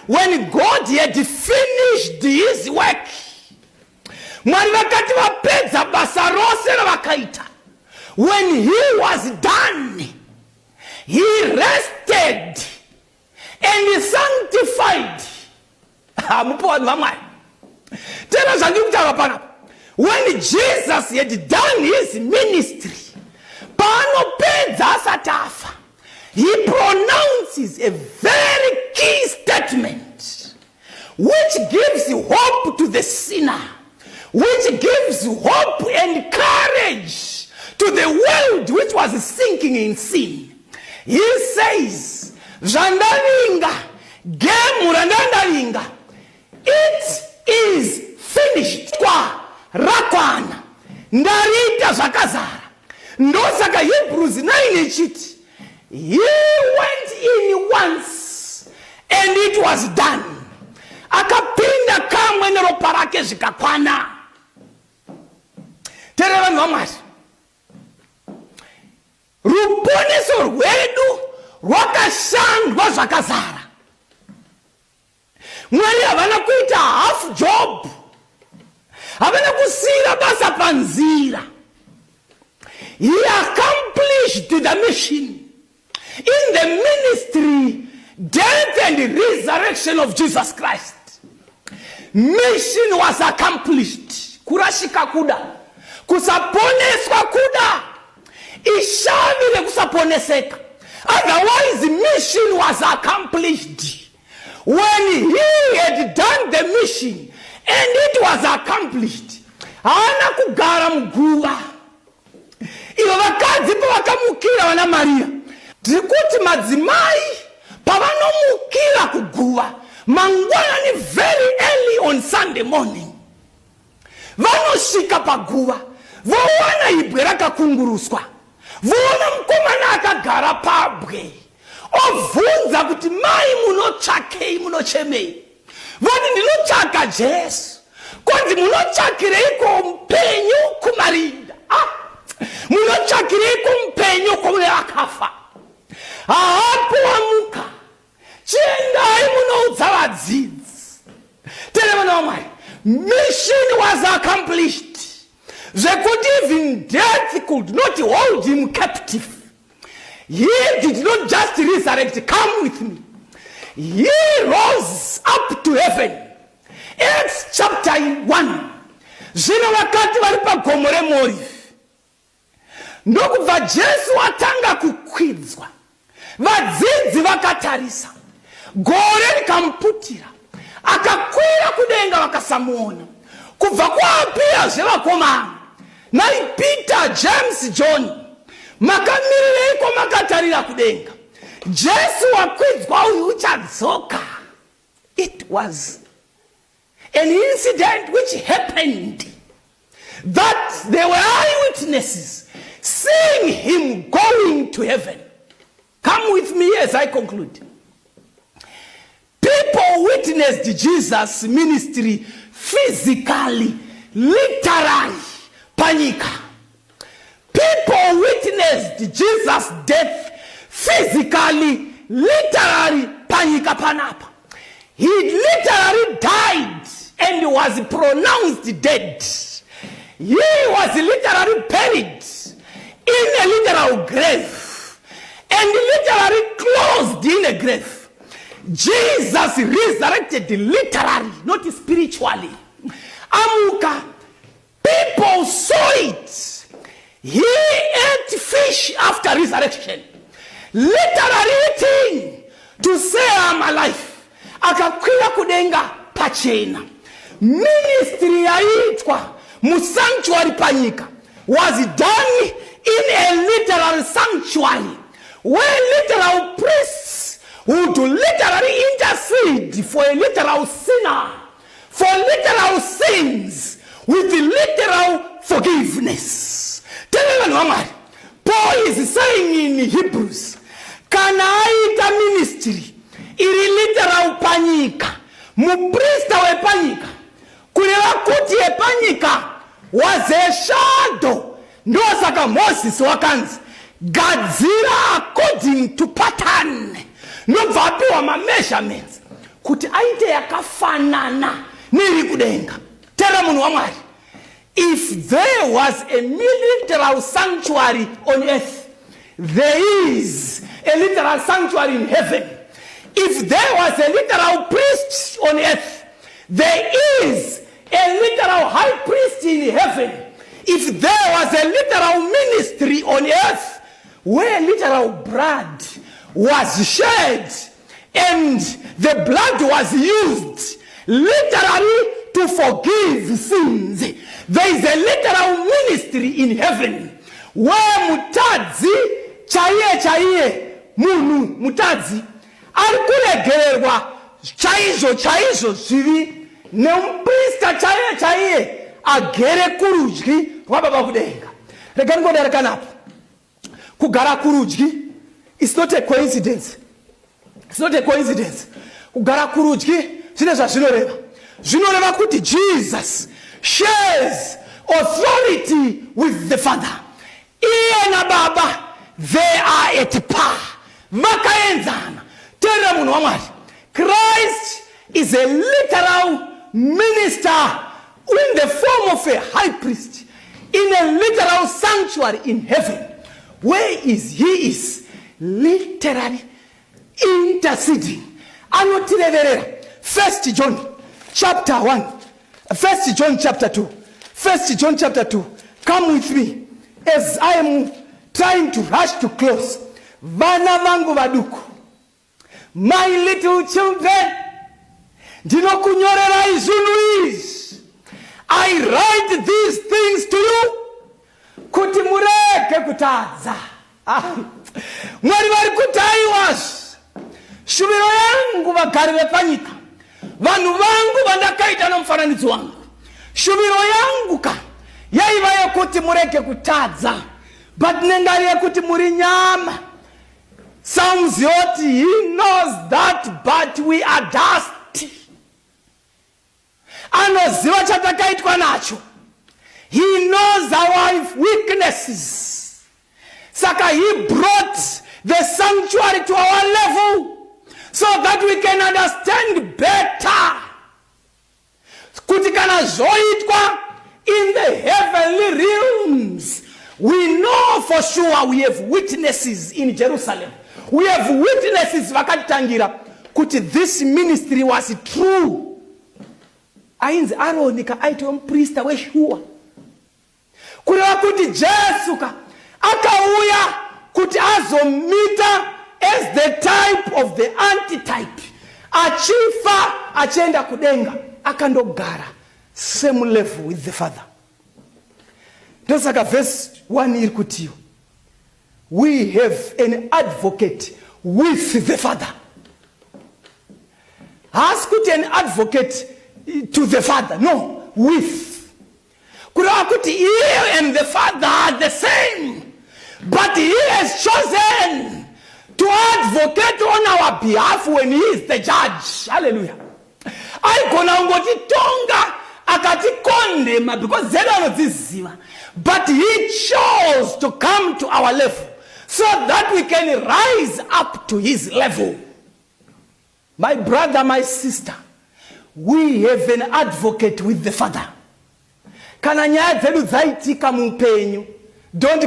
when God had finished his work, when he was done, he rested and he sanctified. When Jesus had done his ministry, he pronounces a very key statement which gives hope to the sinner, which gives hope and courage to the world which was sinking in sin. He says, it is finished. Rakwana ndarita zvakazara. Ndosaka Hebrews 9 ichiti, he went in once and it was done. Akapinda kamwe neropa rake zvikakwana. Tereva nomari, ruponeso rwedu rwakashandwa zvakazara. Mwari havana kuita half job, havana kusira basa panzira. He accomplished the mission in the ministry, death and resurrection of Jesus Christ. Mission was accomplished. Kurashika kuda, kusaponeswa kuda, ishavile kusaponeseka. Otherwise, the mission was accomplished. When he had done the mission and it was accomplished, hana kugara mguva. Iwo vakadzi pavakamukira vana Maria, tirikuti madzimai pavanomukira kuguva mangwanani very early on Sunday morning, vanosvika paguva voona ibwe rakakunguruswa, voona mukomana akagara pabwe, obvunza kuti mai munotsvakei, munochemei? Voti ndinotsvaka Jesu. Kodi munotsvakireiko mupenyu kumarinda? Munotsvakireiko mupenyu kune vakafa? Hapo wamuka, chiendai munoudza vadzidzi. Terevana vamwari, mission was accomplished. Zvekuti even death could not hold him captive. He did not just resurrect, come with me. He rose up to heaven. Acts chapter 1. Zvino vakati vari pagomo reMorifi, ndokubva Jesu atanga kukwidzwa, vadzidzi vakatarisa, gore rikamuputira, akakwira kudenga vakasamuona. Kubva kwaapira zvevakomana, nai Peter, James, John, makamirireiko makatarira kudenga? Jesu wakwidzwa uyu uchadzoka. It was an incident which happened that there were eyewitnesses seeing him going to heaven. Come with me as I conclude. People witnessed Jesus' ministry physically, literally, panyika. People witnessed Jesus' death physically, literally, panyika panapa. He literally died and was pronounced dead. He was literally buried in a literal grave and literally closed in a grave. Jesus resurrected literally, not spiritually. Amuka, people saw it. He ate fish after resurrection, literally eating to say I'm alive. Akakwira kudenga pachena. Ministry yaitwa musanctuary panyika was done in a literal sanctuary where literal priests would literally intercede for a literal sinner, for literal sins, with literal forgiveness. Paul is saying in Hebrews, kana aita ministry iri literal panyika, muprista we panyika, kuneva kuti e panyika was a shadow. Ndosaka Moses wakanzi gadzira according to pattern. Nobvapiwa ma measurements kuti aite yakafanana niri kudenga. Tera munhu waMwari, if there was a literal sanctuary on earth, there is a literal sanctuary in heaven. If there was a literal priest on earth, there is a literal high priest in heaven. If there was a literal ministry on earth where literal blood was shed and the blood was used literally to forgive sins, there is a literal ministry in heaven where mutadzi chaiye munhu mutadzi ari kuregererwa chaizvo zviri nemuprista chaiye agere kurudyi rwababa kudenga. Regani ngodarekanapo kugara kurudyi, it's not a coincidence. It's not a coincidence. Kugara kurudyi zvine zvazvinoreva. Zvinoreva kuti Jesus shares authority with the Father. Iye na Baba, they are at par. Vakaenzana. Tera munhu waMwari, Christ is a literal minister in the form of a high priest in a literal sanctuary in heaven, where he is literally interceding. Anotireverera. 1 John chapter 1, 1 John chapter 2, 1 John chapter 2. Come with me as I am trying to rush to close. Vana vangu vaduku, my little children, ndinokunyorera izvinhu izvi. I write these things to you kuti mureke kutadza. Mwari vari kutaiwazve. Shuviro yangu vagari vepanyika, vanhu vangu vandakaita nomufananidzo wangu, shuviro yangu yaiva yekuti mureke kutadza, but nengari yekuti muri nyama. Psalms yoti, he knows that but we are dust. Anoziva chatakaitwa nacho. He knows our weaknesses. Saka he brought the sanctuary to our level so that we can understand better. Kuti kana zoitwa in the heavenly realms, we know for sure we have witnesses in Jerusalem. We have witnesses vakatitangira kuti this ministry was true. Ainzi Aronika aitwa mprista weshua. Kureva kuti Jesu akauya kuti azomita as the type of the antitype. Achifa achenda kudenga, akandogara same level with the Father. Ndosaka verse 1 iri kutiyo, we have an advocate with the Father. Ask kuti an advocate to the Father. No, with. Kureva kuti he and the Father are the same, but he has chosen to advocate on our behalf when he is the judge. Hallelujah. Aikona ngoti tonga akati kondema because zero anodziziva, but he chose to come to our level so that we can rise up to his level. My brother, my sister, we have an advocate with the Father. Kana nyaya dzedu dzaitika muupenyu, don't